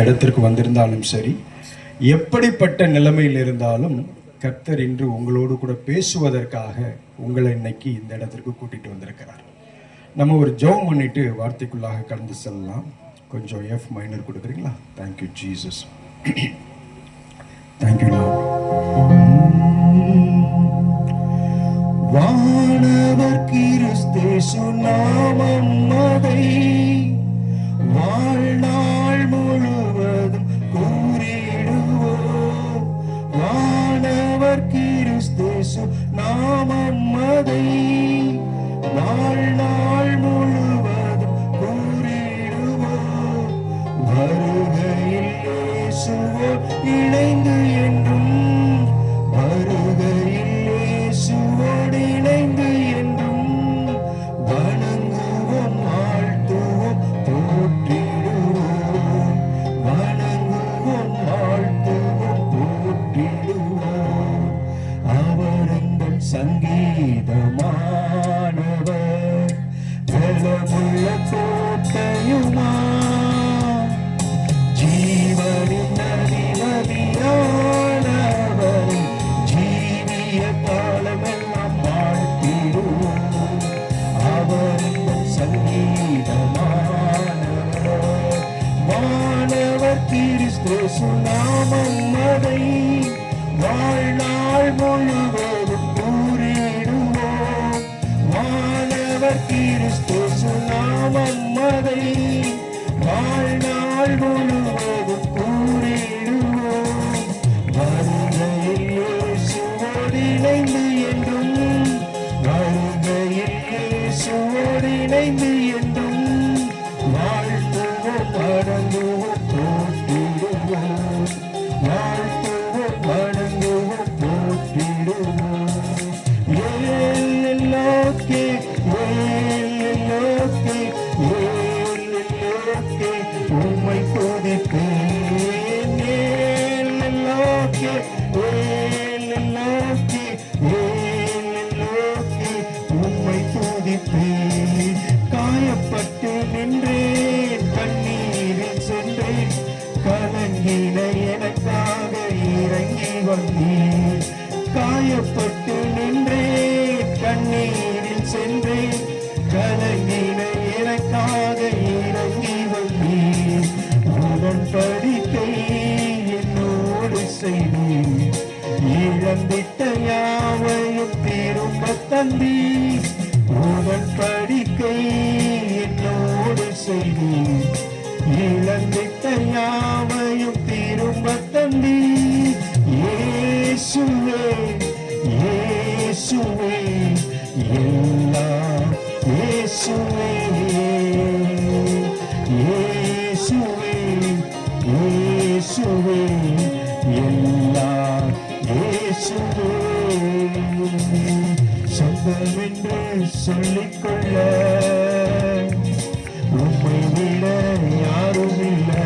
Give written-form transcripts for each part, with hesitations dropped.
இடத்திற்கு வந்திருந்தாலும் சரி, எப்படிப்பட்ட நிலைமையில் இருந்தாலும் கர்த்தர் இன்று உங்களோடு கூட பேசுவதற்காக உங்களை இன்னைக்கு இந்த இடத்திற்கு கூட்டிட்டு வந்திருக்கிறார். நம்ம ஒரு ஜெபம் பண்ணிட்டு வார்த்தைக்குள்ளாக கடந்து செல்லலாம். கொஞ்சம் F மைனர் கொடுக்குறீங்களா? Thank you Jesus, thank you Lord. வானவர் கிறிஸ்தேசு நாமம் அதை வாழ்நாள் முழுவதும் கூறிடுவோம். வானவர் கிறிஸ்தேசு நாமம் அதை வாழ்நாள் முழுவதும் கூறிடுவோம். வருகையில் இயேசுவோடு இணைந்து என்றும், வருகையில் இயேசுவோடு இணைந்து என்றும் வணங்குவோம், வாழ்த்துவோம், போற்றிடுவோம். வணங்குவோம், வாழ்த்துவோம், போற்றிடுவோம். அவர் எங்கள் சங்கீதமானவர், பலமுள்ள கோட்டையுமா, ஜீவனின் அதிபதியானவர், ஜீவிய காலமெல்லாம் வாழ்த்திடுவோம். அவர் எங்கள் சங்கீதமானவர், வானவர் கிறிஸ்தேசு நாமம் அதை வாழ்நாள் முழுவதும் கூறிடுவோம். வானவர் கிறிஸ்தேசு நாமம் அதை வாழ்நாள் முழுவதும் கூறிடுவோம். வருகையில் இயேசுவோடு இணைந்து என்றும், வருகையில் இயேசுவோடு இணைந்து என்றும் வாழ்த்துவோம், வணங்குவோம், போற்றிடுவோம். வாழ்த்துவோம், வணங்குவோம், போற்றிடுவோம். ஏலோகே ஏலோகே ஏலோகே உம்மை துதிப்பேன். ஏலோகே ஏலோகே ஏலோகே உம்மை துதிப்பேன். காயப்பட்டு நின்றேன், கண்ணீரில் சென்றேன், கலங்கின எனக்காக இறங்கி வந்தேன். காயப்பட்டு நின்றேன், கண்ணீரில் சென்றேன், கலங்கின எனக்காக இறங்கி வந்தேன். உடன்படிக்கை என்னோடு செய்தேன், இழந்திட்ட யாவையும் திரும்ப தந்தீர். உடன்படிக்கை என்னோடு செய்தேன், இழந்திட்ட யாவையும் திரும்ப தந்தீர். இயேசுவே இயேசுவே எல்லாம் இயேசுவே, இயேசுவே இயேசுவே எல்லாம் இயேசுவே. சொந்தம் என்று சொல்லிக்கொள்ள உம்மை விட யாரும் இல்லை.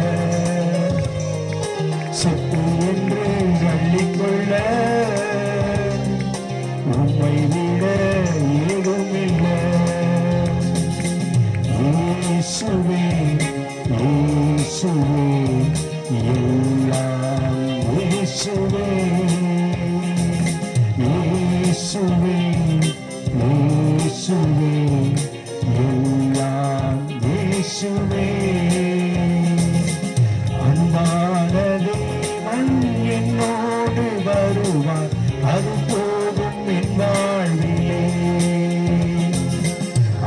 சொத்து என்று சொல்லிக்கொள்ள உம்மை விட ஏதும் இல்லை. இயேசுவே இயேசுவே எல்லாம் இயேசுவே, இயேசுவே இயேசுவே எல்லாம் இயேசுவே. அன்பான தேவன் என்னோடு வருவார், அது போதும் என் வாழ்விலே.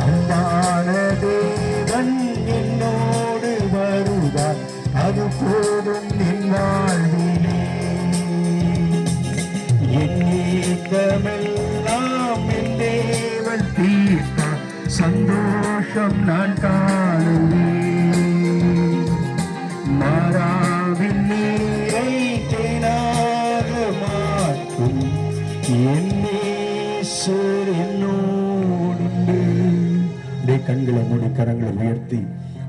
அன்பான தேவன் என்னோடு வருவார், அது போதும் என் வாழ்விலே. என் ஏக்கமெல்லாம் என் தேவன் தீர்த்தார், சந்தோஷம் நான் காணுவேன். மாறாவின் நீரை தேனாக மாற்றும் என் நேசர் என்னோடு. கண்களை மூடி கரங்களை உயர்த்தி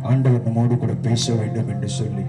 ஆண்டவர் நம்மோடு கூட பேச வேண்டும் என்று சொல்லி